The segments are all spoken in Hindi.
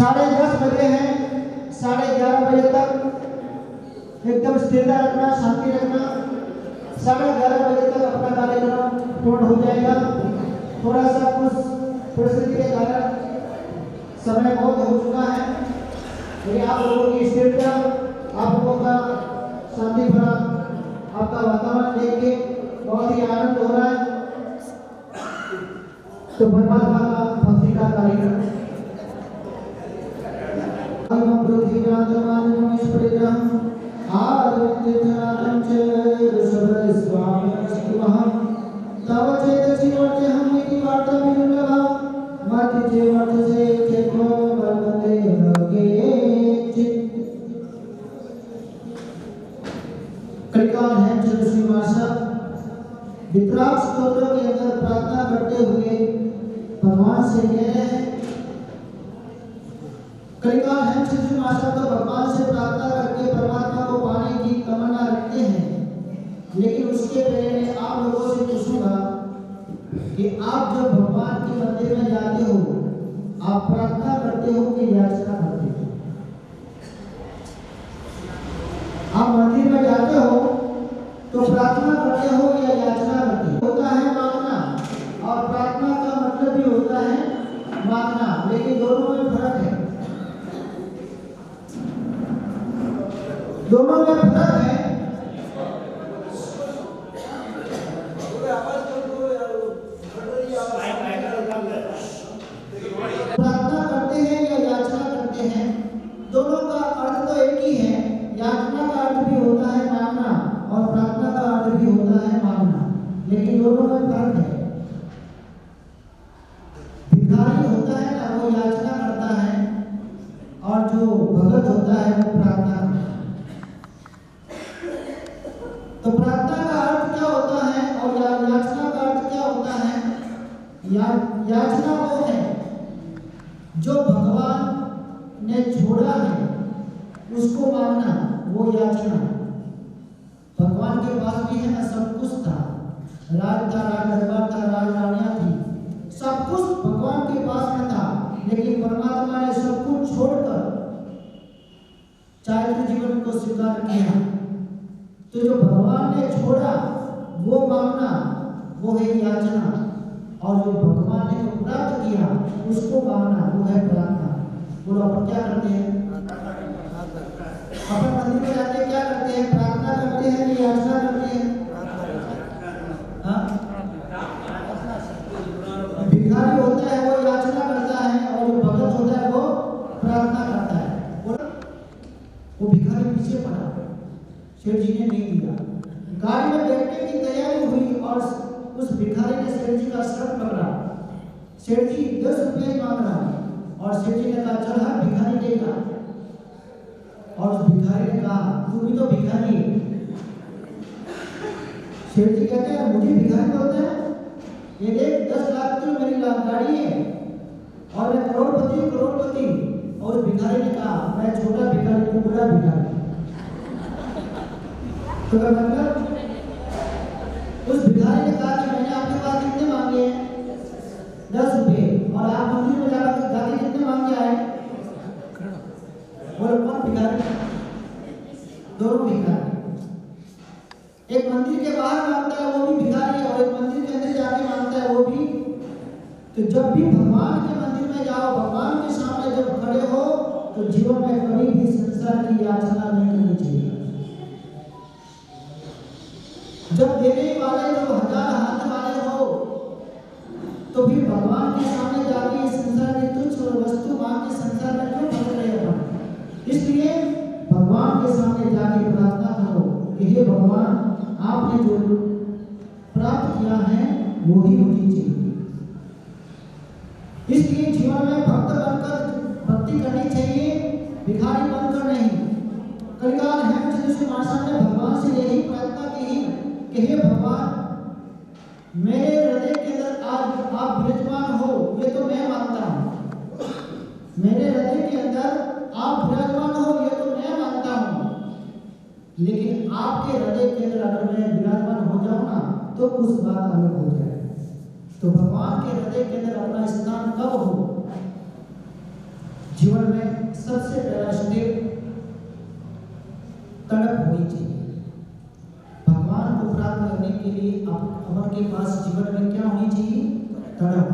10:30 बजे हैं, 11:30 बजे तक एकदम स्थिरता रखना, शांति रखना। 11:30 बजे तक अपना कार्यक्रम पूर्ण हो जाएगा। थोड़ा सा कुछ परिस्थिति के कारण समय बहुत हो चुका है, लेकिन आप लोगों की स्थिरता, आप लोगों का शांति भरा आपका वातावरण देख के बहुत ही आनंद हो रहा है। तो परमात्मा का भक्ति का कार्यक्रम वितराग स्तोत्र के अंदर प्रार्थना करते हुए भगवान से कह रहे हैं, कलिकाल है श्री माता तो भगवान से प्रार्थना करके परमात्मा को पाने की तमन्ना रखते हैं। लेकिन उसके पहले आप लोगों से पूछूंगा कि आप जब भगवान के मंदिर में जाते हो, आप प्रार्थना करते हो कि याचना करते हो? आप मंदिर में जाते हो तो प्रार्थना करते हो या याचना करते हो? होता है मांगना, और प्रार्थना का मतलब भी होता है मांगना, लेकिन दोनों में फर्क है। दोनों में फर्क है। प्रार्थना करते हैं या याचना करते हैं, दोनों का अर्थ तो एक ही है। याचना का अर्थ भी होता है मांगना और प्रार्थना का अर्थ भी होता है मांगना, लेकिन दोनों में फर्क है। भिखारी होता है ना, वो याचना करता है, और जो भगत होता है वो प्रार्थना करता है। तो प्रार्थना का अर्थ क्या होता है और याचना का अर्थ क्या होता है? याचना वो है जो भगवान ने छोड़ा है उसको मांगना, वो याचना है। भगवान के पास भी है ना, सब कुछ था, राज था, राज दरबार था, राज रानियां थी, सब कुछ भगवान के पास में था। लेकिन परमात्मा ने सब कुछ छोड़कर चारित्र जीवन को स्वीकार किया। तो जो भगवान ने छोड़ा वो मांगना, वो है याचना, और जो भगवान ने प्राप्त किया उसको मांगना, वो है प्रार्थना। बोलो अपन क्या करते हैं? अपन मंदिर में जाके क्या करते हैं? प्रार्थना करते हैं कि याचना करते हैं? हाँ? भिखारी होता है वो याचना करता है, और जो भगत होता है वो प्रार्थना करता है। वो भिखारी पीछे पड़ा, सेठ जी ने नहीं दिया। गाड़ी में बैठने की तैयारी हुई और उस भिखारी ने सेठ जी का शर्ट पकड़ा। सेठ जी 10 रुपये ही मांग रहा है, और सेठ जी ने कहा चल हर भिखारी देगा। और उस भिखारी ने कहा तू भी तो भिखारी है। सेठ जी कहते हैं मुझे भिखारी बोलते हैं? ये देख 10 लाख की मेरी गाड़ी है और मैं करोड़पति। और उस भिखारी ने कहा मैं छोटा भिखारी, तू बड़ा भिखारी। तो मतलब उस भिखारी ने कहा कि मैंने आपके पास कितने मांगे हैं? 10 रुपये, और आप मंदिर में जाके कितने मांग के आए? बोलो कौन भिखारी? दोनों भिखारी। एक मंदिर के बाहर मांगता है वो भी भिखारी है, और एक मंदिर के अंदर जाके मांगता है वो भी। तो जब भी भगवान के मंदिर में जाओ, भगवान के सामने जब खड़े हो, तो जीवन में कभी भी संसार की याचना नहीं करनी चाहिए। जब देने वाले जो 1000 हाथ वाले हो, तो फिर भगवान के सामने जाके इस संसार की तुच्छ वस्तु मांग के संसार में क्यों फंस रहे हो? इसलिए भगवान के सामने जाके प्रार्थना करो कि हे भगवान, आपने जो प्राप्त किया है वो ही मुझे चाहिए। इसलिए जीवन में भक्त बनकर भक्ति करनी चाहिए, भिखारी बनकर नहीं। कलिकाल है श्री माता ने भगवान से यही प्रार्थना की कि हे भगवान, मेरे हृदय के अंदर आज आप विराजमान हो, ये तो मैं मानता हूँ। मेरे हृदय के अंदर आप विराजमान हो, ये तो मैं मानता हूँ। लेकिन आपके हृदय के अंदर अगर मैं विराजमान हो जाऊँ ना, तो कुछ बात अलग हो जाए। तो भगवान के हृदय के अंदर अपना स्थान कब हो? जीवन में सबसे पहला स्टेप तड़प होनी चाहिए। भगवान को प्राप्त करने के लिए अपन के पास जीवन में क्या होनी चाहिए? तड़प।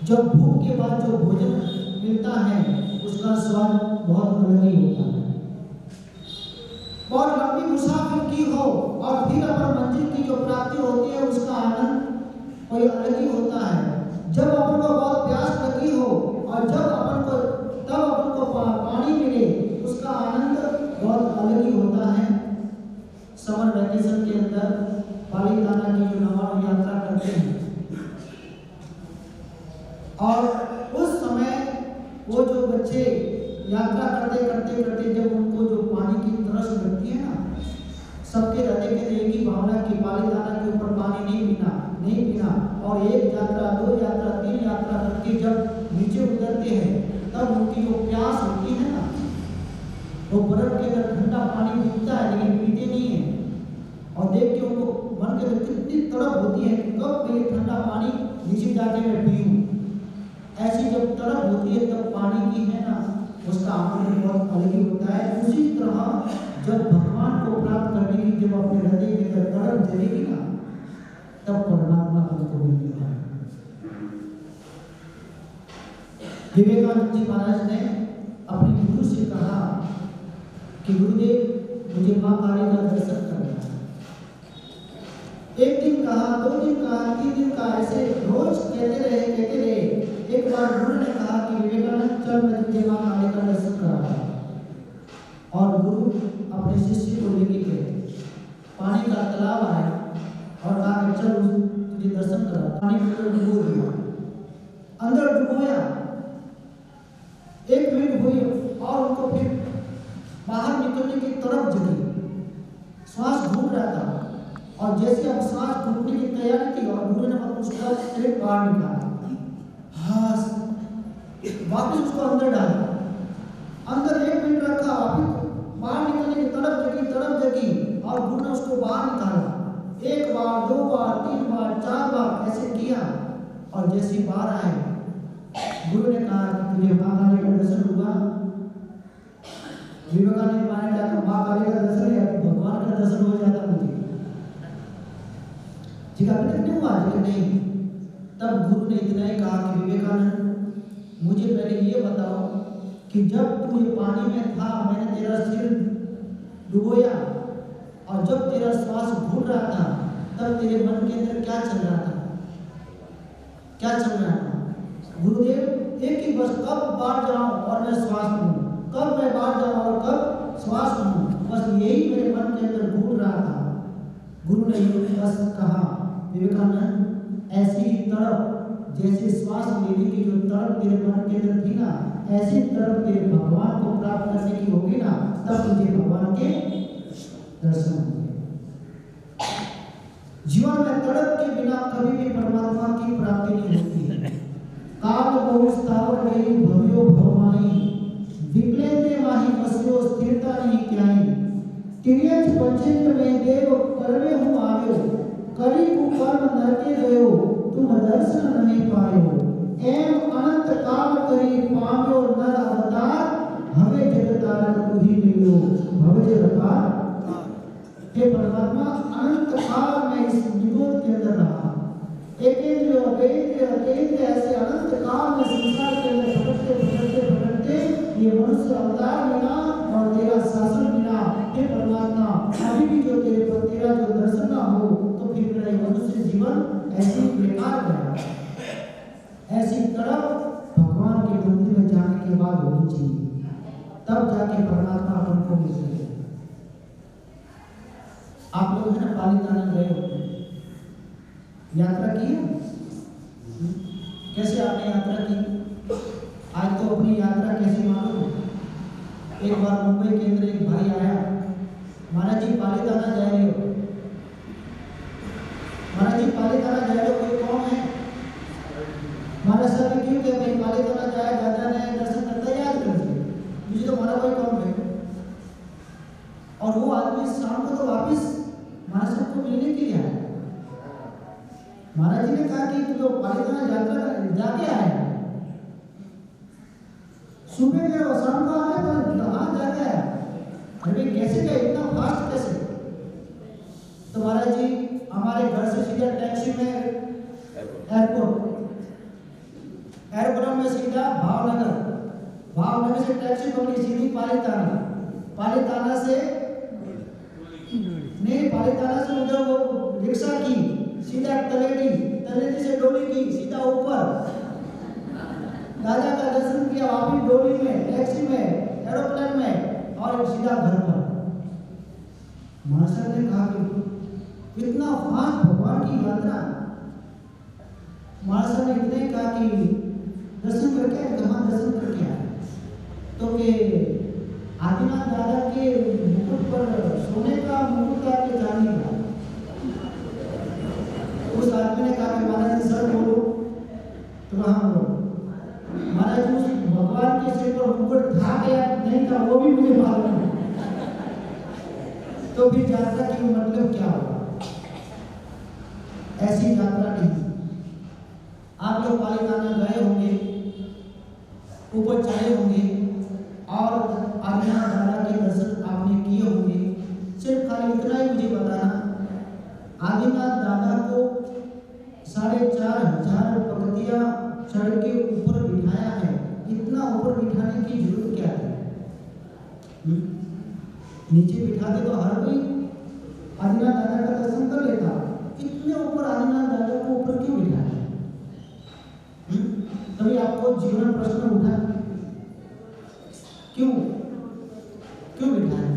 जब भूख के बाद जो भोजन मिलता है उसका स्वाद बहुत अलग ही होता है। बहुत लंबी मुसाफिर की हो और फिर अपन मंजिल की जो प्राप्ति होती है उसका आनंद कोई अलग ही होता है। जब अपन को बहुत प्यास लगी हो और जब अपन को पानी मिले उसका आनंद बहुत अलग ही होता है। समर वैकेशन के अंदर पालीताना की जो नवाब यात्रा करते हैं और उस समय वो जो बच्चे यात्रा करते जब उनको जो पानी की तरस लगती है ना, सबके हृदय के एक ही भावना की पालीताना के ऊपर पानी नहीं पीना और एक यात्रा, दो यात्रा, तीन यात्रा करके जब नीचे उतरते हैं तब उनकी जो प्यास होती है ना, वो बर्फ के अंदर ठंडा पानी पीता है लेकिन पीते नहीं है और देख के उनको मन के अंदर कितनी तड़प होती है कि कब मैं ये ठंडा पानी नीचे जाके मैं पीऊं। ऐसी जब तड़प होती है तब पानी की है ना उसका आनंद बहुत अलग ही होता है। उसी तरह जब भगवान को प्राप्त करने की जब अपने हृदय के अंदर तड़प जलेगी ना तब परमात्मा हमको मिलेगा। विवेकानंद जी महाराज ने अपने गुरु से कहा कि गुरुदेव मुझे मां काली का दर्शन करना है। एक दिन कहा, दो दिन कहा, तीन दिन कहा, ऐसे रोज कहते रहे। एक बार गुरु ने कहा कि विवेकानंद चल मैं तुझे मां काली का दर्शन कराता। और गुरु अपने शिष्य को लेके गए, पानी का तालाब आया और कहा कि चल तुझे दर्शन कराता। पानी में डुबो दिया, अंदर डुबोया, 1 मिनट हुई और उनको फिर बाहर निकलने की तरफ जगी, श्वास घूम रहा था और जैसे अब श्वास घूमने की तैयारी थी और गुरु ने उसका पेट बाहर निकाला, हाँ वापस उसको अंदर डाला, अंदर 1 मिनट रखा, वापस बाहर निकलने की तरफ जगी और गुरु ने उसको बाहर निकाला। 1 बार, 2 बार, 3 बार, 4 बार ऐसे किया और जैसे बाहर आए गुरु ने कहा कि तुझे मां काली का दर्शन हुआ। विवेकानंद माने जाकर मां काली का दर्शन या भगवान का दर्शन हो जाता मुझे, ठीक है अभी तक नहीं हुआ, लेकिन नहीं। तब गुरु ने इतना ही कहा कि विवेकानंद मुझे पहले ये बताओ कि जब तू ये पानी में था मैंने तेरा सिर डुबोया और जब तेरा श्वास घूम रहा था तब तेरे मन के अंदर क्या चल रहा था? गुरुदेव एक ही बस कब बाहर जाऊं और मैं श्वास लूं, कब मैं बाहर जाऊं और कब श्वास लूं, बस यही मेरे मन के अंदर घूम रहा था। गुरु ने बस कहा विवेकानंद ऐसी ही तड़प जैसे श्वास लेने की जो तड़प तेरे मन के अंदर थी ना, ऐसी तड़प तेरे भगवान को प्राप्त करने की होगी ना, तब तुझे भगवान के दर्शन होंगे। जीवन में तड़प के बिना कभी भी परमात्मा की प्राप्ति नहीं होती। काल बहु स्थावर गई भव्यो भवमाई, विप्लेन्द्र माही बस्यो स्थिरता नहीं क्याई। तिर्यंच पंचेंद्र में देव करवे हूँ आयो, करी कुकर्म नरके गयो, तुम दर्शन नहीं पायो। एम अनंत काल करी पाव्यो नर अवतार, हमें जगतारक तू ही मिलो भवज अवतार। हे परमात्मा अनंत काल में इस निरोध के अंदर रहा, एकेंद्र अकेंद्र ऐसे अनंत काल में संसार के अंदर भटकते ये मनुष्य अवतार मिला और तेरा शासन मिला। हे परमात्मा अभी भी जो तेरा जो दर्शन ना हो तो फिर मेरा मनुष्य जीवन ऐसी बेकार गया। ऐसी तड़प भगवान के मंदिर में जाने के बाद होनी चाहिए, तब जाके परमात्मा अपन को मिल सके। आप लोग है ना पालीताना गए हो, यात्रा की है? कैसे आपने यात्रा की? आज तो अपनी यात्रा कैसे मालूम? एक बार मुंबई के अंदर एक भाई आया, महाराज जी पालीताना जा रहे हो, महाराज जी पालीताना जा रहे हो, कोई कौन है? महाराज सर क्यों कहते हैं पालीताना जाए जाता नहीं दर्शन करता याद करते, मुझे तो हमारा कोई कौन है। और वो आदमी शाम को तो वापिस महाराज साहब को मिलने के लिए आया। महाराज जी ने कहा कि तू तो पालीताना यात्रा जाके आया, शाम को आने पर कहाँ जा गया? अरे कैसे गए इतना फास्ट कैसे? तो महाराज जी हमारे घर से सीधा टैक्सी में एयरपोर्ट में सीधा भावनगर से टैक्सी पकड़ी सीधी पालीताना से उधर वो रिक्शा की सीधा तलेटी से डोली की सीधा ऊपर दादा का दर्शन किया, वापिस डोली में, टैक्सी में, एरोप्लेन में और सीधा घर पर। महाराज ने कहा कि इतना फास्ट भगवान की यात्रा। महाराज ने इतने कहा कि दर्शन करके कहाँ दर्शन करके आए? तो के आदिनाथ दादा के मुकुट पर सोने का मुकुट था कि चांदी का? उस आदमी ने कहा कि महाराज सर बोलो। तो हाँ बोलो। महाराज उस भगवान के सिर पर मुकुट था या नहीं था वो भी मुझे मालूम नहीं। तो फिर यात्रा की मतलब क्या होगा? ऐसी यात्रा नहीं। आप लोग पालीताना गए होंगे, ऊपर चढ़े होंगे और आदिनाथ दादा के दर्शन आपने किए होंगे। सिर्फ खाली इतना ही मुझे बताना, आदिनाथ दादा को 4,500 पगथियां चढ़ के ऊपर बिठाया है। इतना ऊपर बिठाने की जरूरत क्या है? नीचे बिठाते तो हर कोई आदिनाथ दादा का दर्शन कर लेता। इतने ऊपर आदिनाथ दादा को ऊपर क्यों बिठाया? कभी आपको जीवन प्रश्न उठा क्यों बिठाया?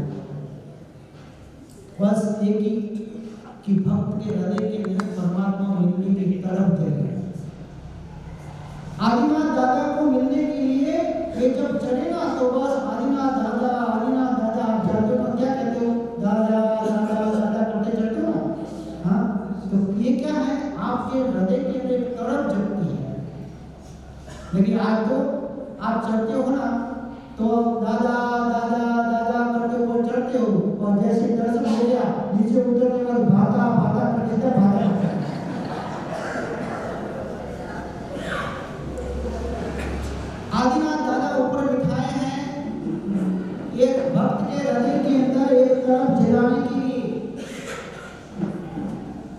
बस एक ही कि भक्त के हृदय के अंदर परमात्मा मिलने की तड़प जगे। आदिनाथ दादा को मिलने के लिए ये जब चले ना तो बस आदिनाथ दादा आप जाते हो क्या कहते हो? दादा करते चलते हो ना। हाँ, तो ये क्या है? आपके हृदय के अंदर तड़प जगती है। लेकिन आज तो आप चलते हो ना तो दादा करते हुए चढ़ते हो और जैसे दर्शन हो गया नीचे उतरने के बाद भागा करते भागा। आदिनाथ दादा ऊपर बिठाए हैं एक भक्त के हृदय के अंदर एक तरफ जगाने के लिए,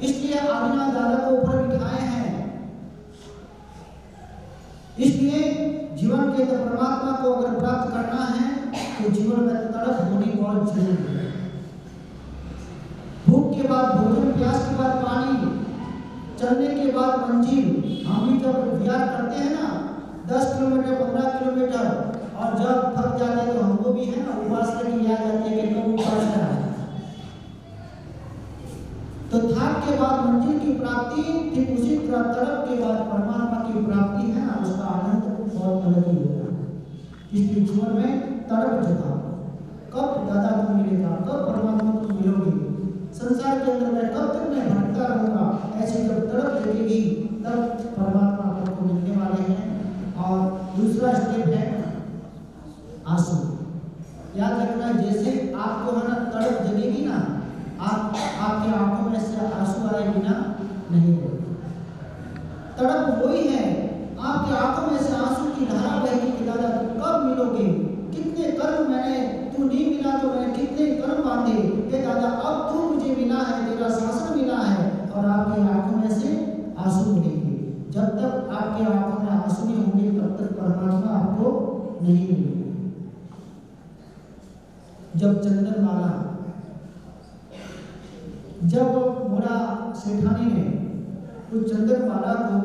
इसलिए आदिनाथ दादा को ऊपर बिठाए हैं। इसलिए जीवन के अंदर परमात्मा को अगर प्राप्त करना है तो जीवन में तड़प होनी बहुत जरूरी है। भूख के बाद भोजन, प्यास के बाद पानी, चलने के बाद मंजिल। हम भी जब विहार करते हैं ना 10 किलोमीटर 15 किलोमीटर और जब थक जाते हैं तो हमको भी है ना उपासना की याद आती है कि तो उपासना है। तो थक के बाद मंजिल की प्राप्ति, फिर उसी तरह तड़प के बाद परमात्मा की प्राप्ति है ना, उसका आनंद बहुत अलग ही होगा। इसलिए जीवन में तड़प जगा, कब दादा को मिलेगा, कब परमात्मा को मिलोगे, संसार के अंदर मैं कब तक मैं भटकता रहूंगा, ऐसी जब तड़प जगेगी तब परमात्मा आपको मिलने वाले हैं। और दूसरा स्टेप है आंसू। याद रखना, जैसे आपको है ना तड़प जगेगी ना, आपके आंखों में से आंसू आए बिना नहीं होगा। तड़प वही है, आपके आंखों में से आंसू की धारा बहेगी कि दादा कब मिलोगे, कितने कर्म मैंने, तू नहीं मिला तो मैंने कितने कर्म बांधे, ये दादा अब तू मुझे मिला है, तेरा शासन मिला है। और आपकी आंखों में से आंसू मिलेंगे। जब तक आपके आंखों में आंसू नहीं होंगे तब तक परमात्मा आपको नहीं मिलेगा। जब चंदनमाला, जब मोरा सेठानी ने उस चंदनमाला को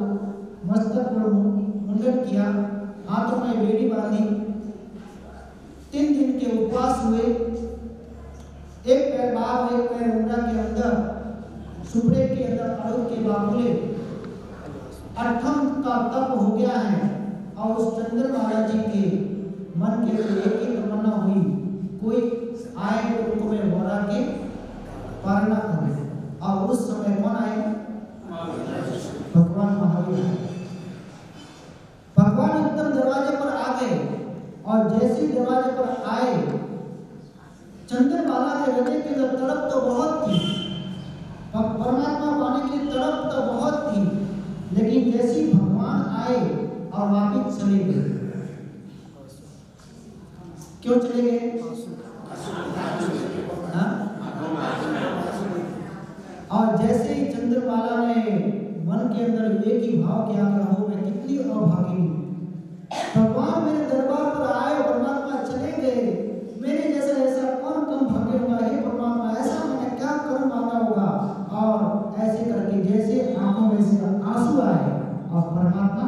मस्तक पर मुंडन किया, हाथों में बेड़ी बांधी, 3 दिन के उपवास हुए, एक पैर बाहर एक पैर मुंडा के अंदर, सुपड़े के अंदर अड़ुल के बाबुले, 8 का तप हो गया है। और उस चंद्रमाला जी के मन के एक ही तमन्ना हुई, कोई आए तो उनको मैं मोरा के पालना करूं। और उस समय कौन आए? भगवान महावीर। भगवान एकदम दरवाजे पर आ गए और जैसे दरवाजे पर आए, चंद्रमाला के हृदय की तड़प तो बहुत थी, परमात्मा पाने की तड़प तो बहुत थी, लेकिन जैसे भगवान आए और वापिस चले गए। क्यों चले गए? हाँ? और जैसे ही चंद्रमाला ने मन के अंदर एक ही भाव किया कि हो मैं कितनी अभागी, भगवान मेरे दरबार पर आए, परमात्मा चले गए, मेरे जैसा ऐसा कौन कम भाग्य होगा, हे परमात्मा ऐसा मैंने क्या कर्म मांगा होगा। और ऐसे करके जैसे आंखों में से आंसू आए और परमात्मा,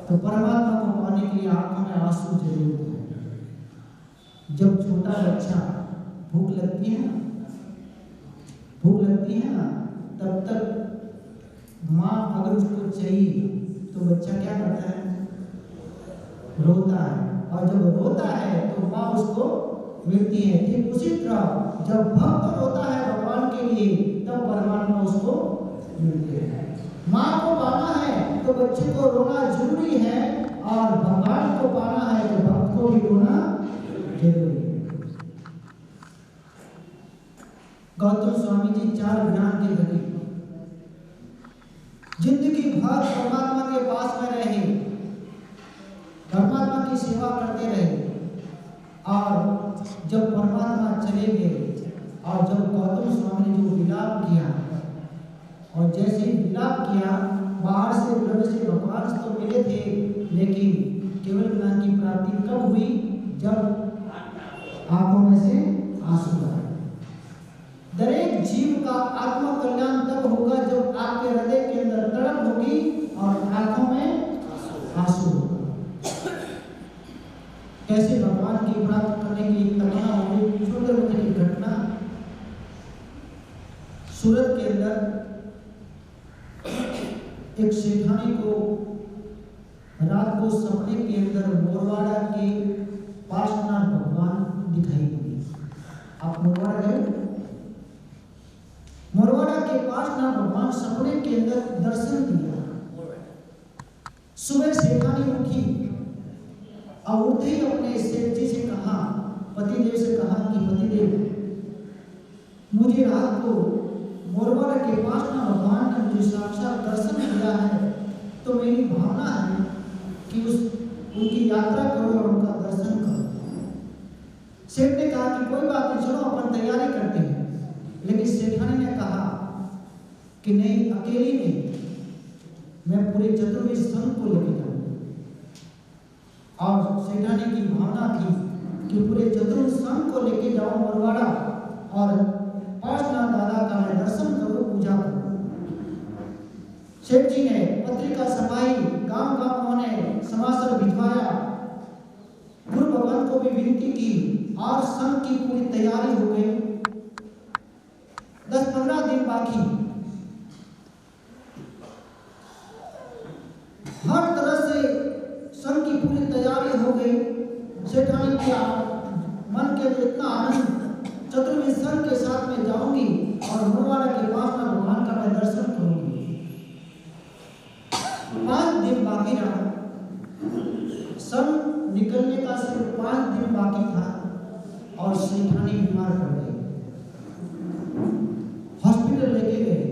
तो परमात्मा को पाने के लिए आंखों में आंसू जरूर है। जब छोटा बच्चा भूख लगती है ना, तब तक माँ अगर उसको चाहिए तो बच्चा क्या करता है? रोता है, और जब रोता है तो माँ उसको मिलती है। ठीक उसी तरह जब भक्त रोता है भगवान के लिए, तब परमात्मा उसको मिलते हैं। माँ को पाना है तो बच्चे को रोना जरूरी है, और भगवान को पाना है तो भक्त को भी रोना जरूरी है। गौतम स्वामी जी 4 ज्ञान के धनी, जिंदगी भर परमात्मा के पास में रहे, परमात्मा की सेवा करते रहे, और जब परमात्मा चले गए और जब गौतम स्वामी ने जो विलाप किया, और जैसे ही विलाप किया, बाहर से ब्रह्म से भगवान तो मिले थे, लेकिन केवल ज्ञान की प्राप्ति कब हुई? जब आंखों में से आंसू आए। दरेक जीव का आत्म कल्याण तब होगा जब आपके हृदय के अंदर तड़प होगी और आंखों में आंसू होगा। कैसे भगवान की प्राप्त करने की तमन्ना होगी। सुंदर की घटना, सूरत के अंदर एक सेठानी को रात को सपने के अंदर मोरवाड़ा के पार्श्वनाथ भगवान दिखाई दिए। आप मोरवाड़ा गए? मोरवाड़ा के पार्श्वनाथ भगवान सपने के अंदर दर्शन दिया। सुबह सेठानी उठी और उठते ही अपने सेठ जी से कहा, पतिदेव से कहा कि पतिदेव, मुझे रात को मोरवाड़ा के पार्श्वनाथ भगवान ने मुझे साक्षात दर्शन दिया है, तो मेरी भावना है कि उनकी यात्रा करो और उनका दर्शन करो। सेठ ने कहा कि कोई बात नहीं, चलो अपन तैयारी करते हैं। लेकिन सेठानी ने कहा कि नहीं, अकेली नहीं, मैं पूरे चतुर्वेद संघ को लेकर जाऊंगा। और सेठानी की भावना थी कि पूरे चतुर्वेद संघ को लेकर जाऊं मोरवाड़ा, और पार्श्वनाथ दादा का मैं दर्शन करूं, पूजा करूं। सेठ जी ने पत्रिका छपाई, गांव-गांव उन्होंने समाचार भिजवाया, गुरु भगवान को भी विनती की, और संघ की पूरी तैयारी हो गई। 10-15 दिन बाकी, हर तरह से संघ की पूरी तैयारी हो गई। सेठानी किया मन के अंदर इतना आनंद, चतुर्वेद संघ के साथ में जाऊंगी और मोरवाड़ा के पार्श्वनाथ भगवान का मैं दर्शन करूंगी। 5 दिन बाकी रहा, संघ निकलने का सिर्फ 5 दिन बाकी था, और सेठानी बीमार पड़ गई। हॉस्पिटल लेके गए,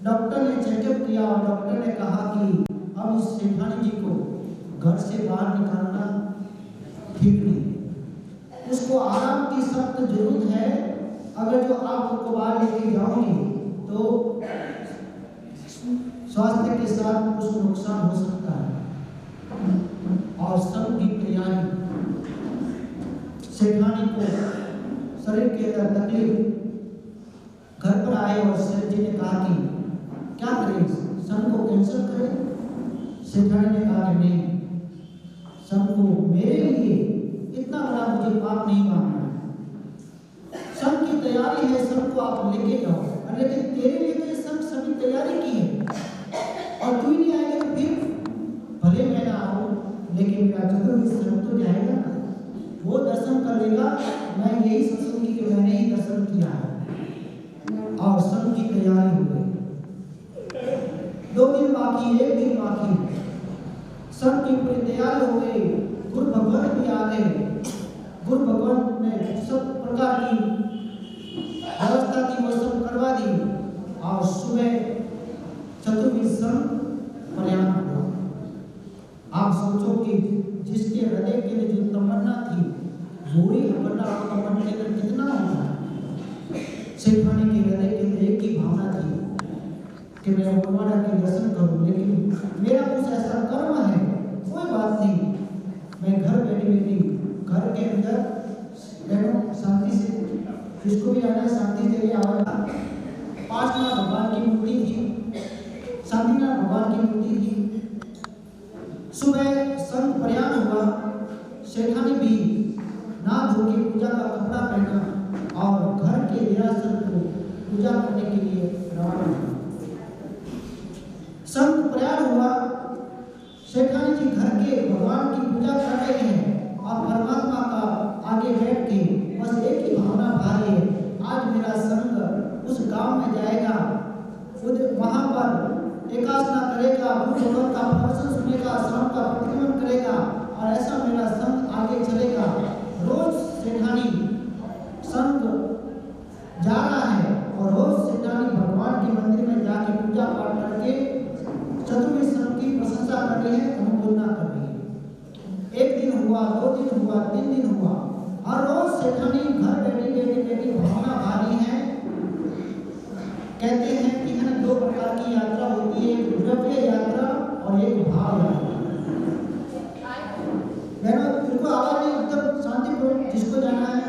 डॉक्टर ने चेकअप किया और डॉक्टर ने कहा कि अब इस सेठानी जी को घर से बाहर निकालना ठीक नहीं, उसको आराम की सख्त जरूरत है। अगर जो आप उसको बाहर लेके जाओगे तो स्वास्थ्य के साथ उसको नुकसान हो सकता है। और सब की तैयारी, सेठानी को शरीर के अंदर तकलीफ, घर पर आए और सेठ जी ने कहा कि क्या करें, संघ को कैंसिल करें? सेठानी ने कहा कि नहीं, संघ को मेरे लिए इतना बड़ा मुझे पाप नहीं मानना है। संघ की तैयारी है, संघ को आप लेके जाओ, लेकिन तेरे लिए तो संघ सभी तैयारी की है, और तू ही नहीं आएगा तो फिर भले मैं ना आऊँ, लेकिन मेरा चतुर्वेद संघ तो जाएगा ना, वो दर्शन कर लेगा। मैं यही सोचूंगी कि मैंने ही दर्शन किया है। और संघ की तैयारी हो गई। 2 दिन बाकी, 1 दिन बाकी, संघ की पूरी तैयारी हो गई। गुरु भगवान भी आ गए। गुरु भगवान ने सब प्रकार की व्यवस्था थी वो सब करवा दी, और सुबह चतुर्वेद संघ प्रयाण हुआ। आप सोचो कि जिसके हृदय के लिए मन के अंदर कितना होता है। सेठानी के हृदय के अंदर एक ही भावना थी कि मैं मोरवाड़ा के दर्शन करूं, लेकिन मेरा कुछ ऐसा कर्म है, कोई बात नहीं, मैं घर बैठी बैठी घर के अंदर शांति से, जिसको भी आना है शांति से ये आवाज। पांचनाथ भगवान की मूर्ति थी, शांतिनाथ भगवान की मूर्ति थी। सुबह संत प्रयाण हुआ, सेठानी भी नहा धो के पूजा का कपड़ा पहना और घर के देरासर को पूजा करने के लिए रवाना हुआ। संत प्रयाण हुआ, सेठानी जी घर के भगवान की पूजा कर रहे हैं और परमात्मा का आगे बैठ के बस एक ही भावना भा रही है, आज मेरा संग उस गांव में जाएगा, वहां पर एकासना करेगा, गुरु भगवान का प्रवचन सुनेगा, श्रवण का प्रतिक्रमण करेगा और ऐसा मेरा संग आगे चलेगा। रोज सेठानी संग जा रहा है और रोज सेठानी भगवान के मंदिर में जाके पूजा पाठ करके चतुर्वेद संत की प्रशंसा कर रही है, अनुमोदना कर रही है। एक दिन हुआ, 2 दिन हुआ, 3 दिन हुआ, हर रोज सेठानी घर बैठी भावना भारी है। कहते हैं कि है 2 प्रकार की यात्रा होती है, एक द्रव्य यात्रा और एक भाव यात्रा। बिल्कुल आवाज नहीं, एकदम शांतिपूर्वक जिसको जाना है,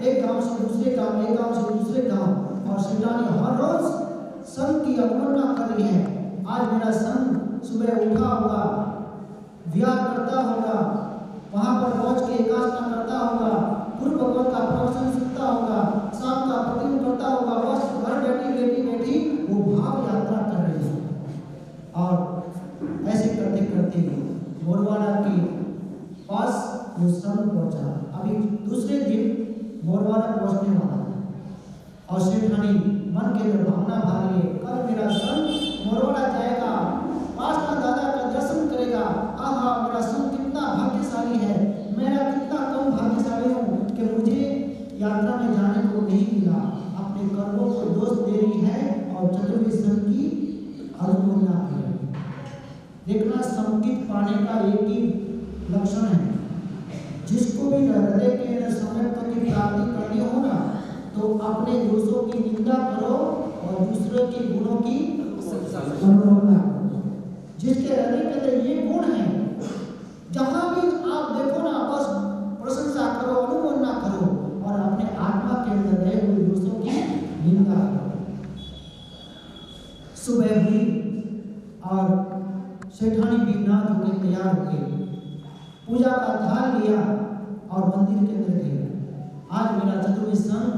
एक गांव से दूसरे गांव, एक गांव से दूसरे गांव, और सेठानी हर रोज संत की अवमानना कर रही है। आज मेरा संत सुबह उठा होगा, व्यायाम करता होगा, वहां पर पहुंच के एकासना करता होगा, गुरु भगवान का प्रवचन सुनता होगा, शाम का प्रतिदिन करता होगा, बस घर बैठी वो भाव यात्रा कर रही है। और ऐसे करते करते मोरवाड़ा के पास वो संत पहुंचा। अभी दूसरे दिन मोरवाड़ा पहुंचने वाला है और सेठानी मन के अंदर भावना भारी है, कल मेरा संत मोरवाड़ा जाएगा, पांचनाथ दादा का दर्शन करेगा। आहा, मेरा संत कितना भाग्यशाली है, मेरा कितना कम भाग्यशाली हूँ कि मुझे यात्रा में जाने को नहीं मिला। अपने कर्मों को दोष दे रही है और चतुर्वेद संत की अनुमोदना कर रही है। देखना, संगीत पाने का एक ही लक्षण है, जिसको भी हृदय के समर्पण की प्राप्ति करनी हो ना, तो अपने दोषों की निंदा करो और दूसरों के गुणों की अनुमोदना करो। जिसके हृदय के अंदर ये गुण है, जहां भी आप देखो ना, बस प्रशंसा करो, अनुमोदना करो और अपने आत्मा के अंदर रहे हुए दोषों की निंदा करो। सुबह हुई और सेठानी भी नहा धो के तैयार हो गई, पूजा का थाल लिया और मंदिर के अंदर गई। आज मेरा चतुर्वेद संत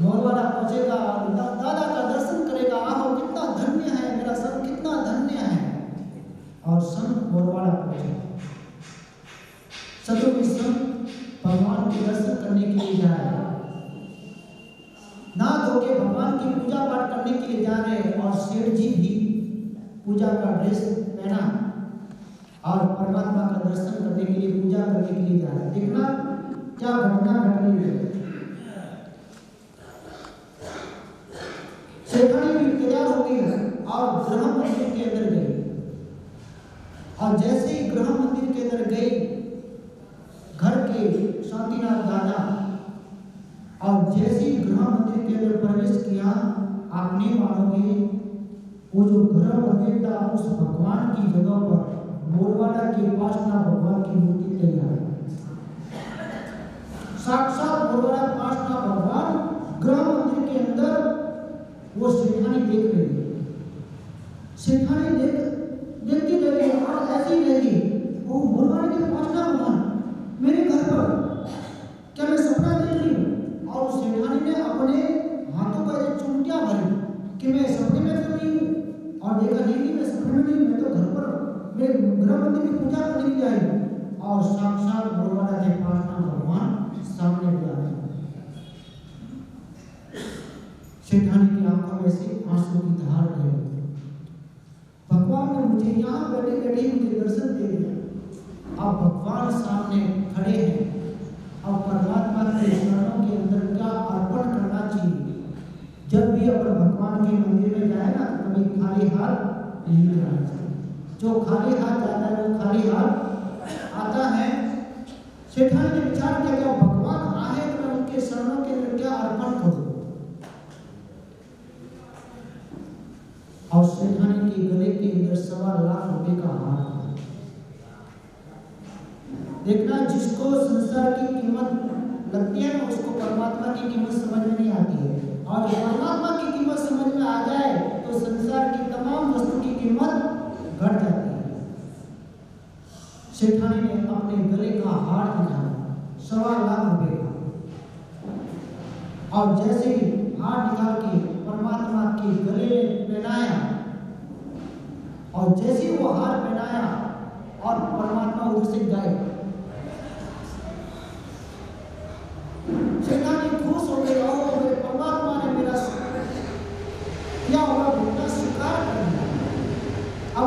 मोरवाड़ा पहुंचेगा और दादा का दर्शन करेगा। आहो, कितना धन्य है मेरा संत, कितना धन्य है। और संत मोरवाड़ा पहुंचे, चतुर्वेद संत भगवान के दर्शन करने के लिए जा रहे हैं, नहा धो के भगवान की पूजा पाठ करने के लिए जा रहे हैं और सेठ जी भी पूजा का ड्रेस पहना और परमात्मा का दर्शन करने के लिए, पूजा करने के लिए जा रहे हैं। देखना क्या घटना घट रही है। सेठानी भी तैयार हो गई और गृह मंदिर के अंदर गई और जैसे ही गृह मंदिर के अंदर गई, घर के शांतिनाथ दादा, और जैसे ही गृह मंदिर के अंदर प्रवेश किया, आप नहीं मानोगे, वो जो गृह मंदिर था उस भगवान की जगह पर मोरवाड़ा के पांचनाथ भगवान की मूर्ति तैयार है। साक्षात मोरवाड़ा पांचनाथ भगवान गृह मंदिर के अंदर वो सेठानी देख रही है। सेठानी देखती रही और ऐसी रही, वो मोरवाड़ा के पांचनाथ भगवान मेरे घर पर, क्या मैं सपना देख रही हूँ? और उस सेठानी ने अपने हाथों पर चुमटियां भरी कि मैं सपने में कर रही हूँ, और देखा नहीं, मैं सपने में नहीं, मैं तो घर पर, मैं गृह मंदिर की पूजा करने के लिए आई हूँ। और साक्षात मोरवाड़ा के पांचनाथ भगवान सामने भी आ रहे हैं। सेठानी की आंखों में से आंसू की धार बह रही। भगवान ने मुझे यहाँ बैठे बैठे मुझे दर्शन दे दिया। अब भगवान सामने खड़े हैं, अब परमात्मा के चरणों के अंदर क्या अर्पण करना चाहिए। जब भी अपन भगवान के मंदिर में जाए ना, तो कभी खाली हाथ नहीं जाना चाहिए। जो खाली हाथ जाता है वो खाली हाथ आता है, शैतान ने विचार किया कि भगवान आए तो मैं उनके शरणों के अंदर क्या अर्पण करूं। और शैतान के गले के अंदर 1.25 लाख रुपए का हार था। देखना, जिसको संसार की कीमत लगती है ना, उसको परमात्मा की कीमत समझ में नहीं आती है। और जब परमात्मा की कीमत समझ में आ जाए तो संसार की तमाम वस्तु की कीमत घट जाती है। शैतान ने अपने गले का हार निकाला 1.25 लाख रुपए का, और जैसे ही हार निकाल के परमात्मा के गले में पहनाया, और जैसे ही वो हार पहनाया और परमात्मा उधर से गए, शैतान खुश हो गए और परमात्मा ने मेरा क्या हुआ बेटा स्वीकार कर लिया। अब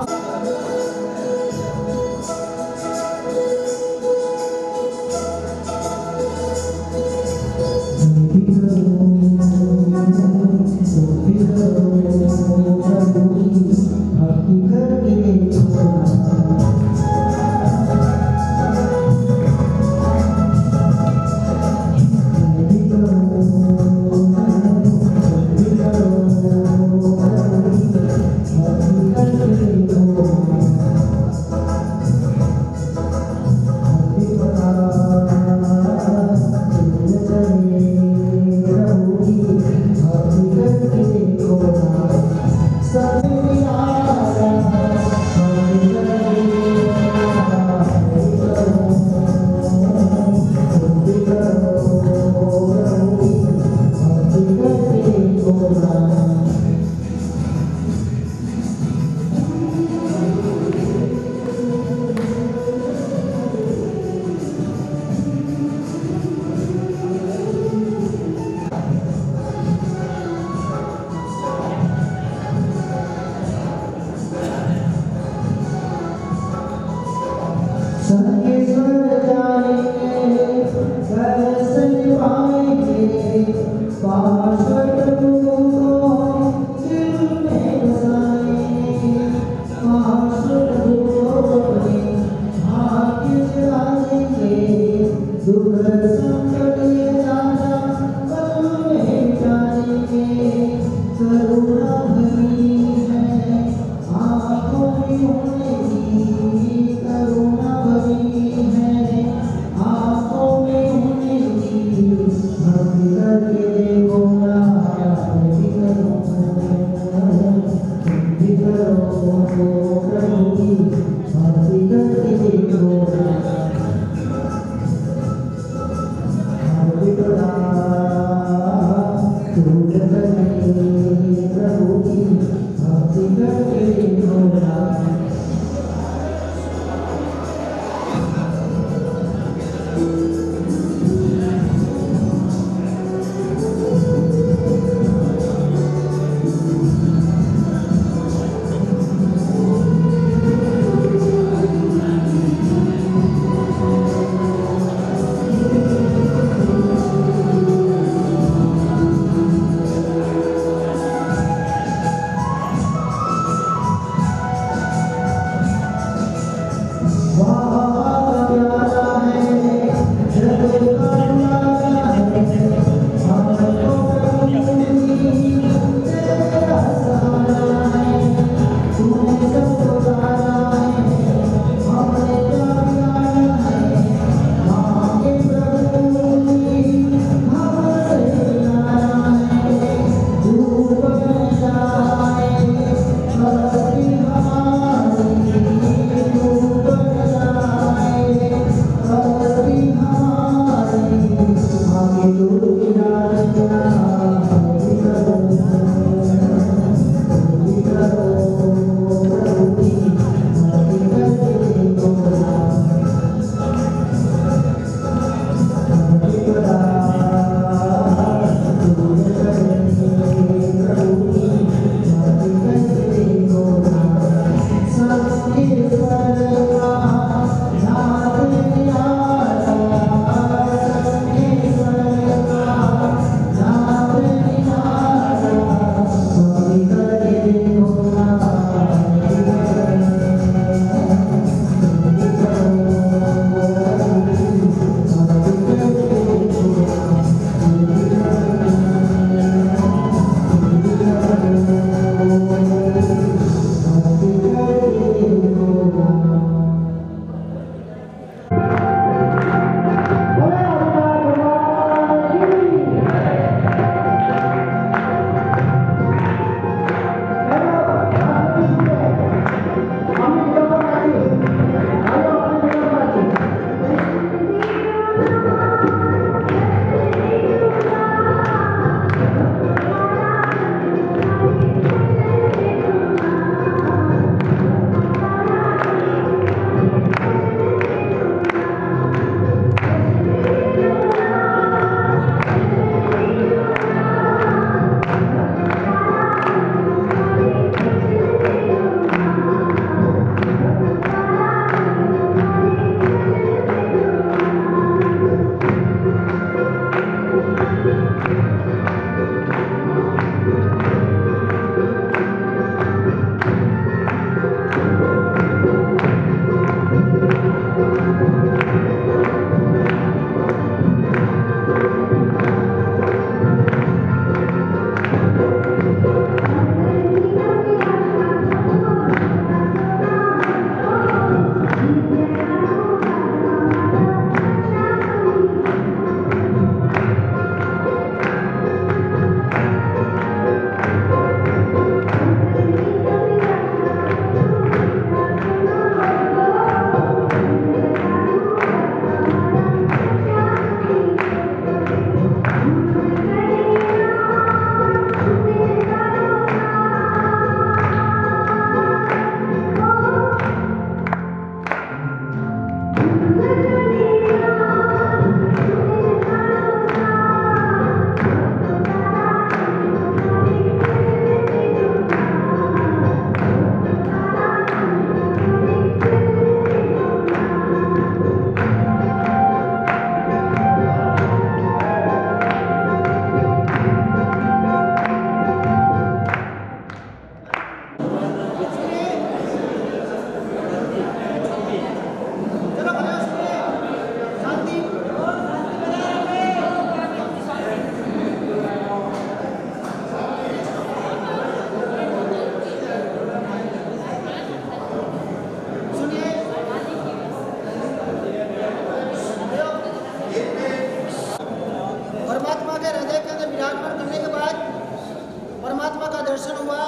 दर्शन हुआ।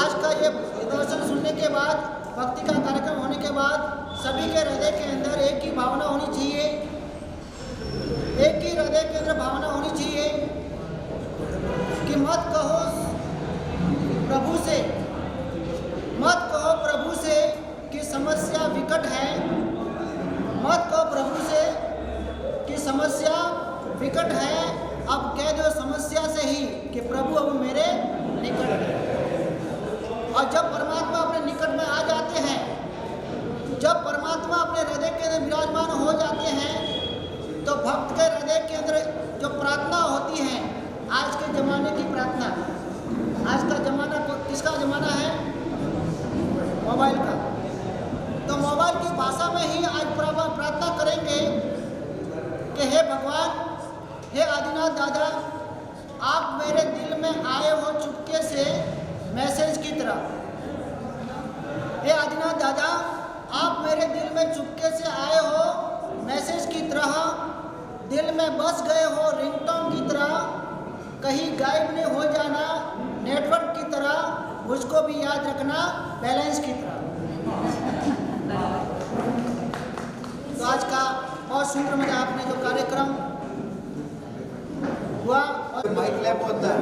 आज का ये दर्शन सुनने के बाद, भक्ति का कार्यक्रम होने के बाद सभी के हृदय के अंदर एक ही भावना होनी चाहिए, एक ही हृदय के अंदर भावना होनी चाहिए कि मत कहो प्रभु से, मत कहो प्रभु से कि समस्या विकट है, मत कहो प्रभु से कि समस्या विकट है, अब कह दो समस्या से ही कि प्रभु अब मेरे निकट है। और जब परमात्मा अपने निकट में आ जाते हैं, जब परमात्मा अपने हृदय के अंदर विराजमान हो जाते हैं, तो भक्त के हृदय के अंदर जो प्रार्थना होती है, आज के ज़माने की प्रार्थना, आज का ज़माना किसका ज़माना है? मोबाइल का। तो मोबाइल की भाषा में ही आज प्रार्थना करेंगे कि हे भगवान, हे आदिनाथ दादा, आप मेरे दिल में आए हो चुपके से मैसेज की तरह। हे आदिनाथ दादा, आप मेरे दिल में चुपके से आए हो मैसेज की तरह, दिल में बस गए हो रिंगटोन की तरह, कहीं गायब नहीं हो जाना नेटवर्क की तरह, मुझको भी याद रखना बैलेंस की तरह। तो आज का बहुत सुंदर मजा आपने जो कार्यक्रम हुआ और माइक लैब होता है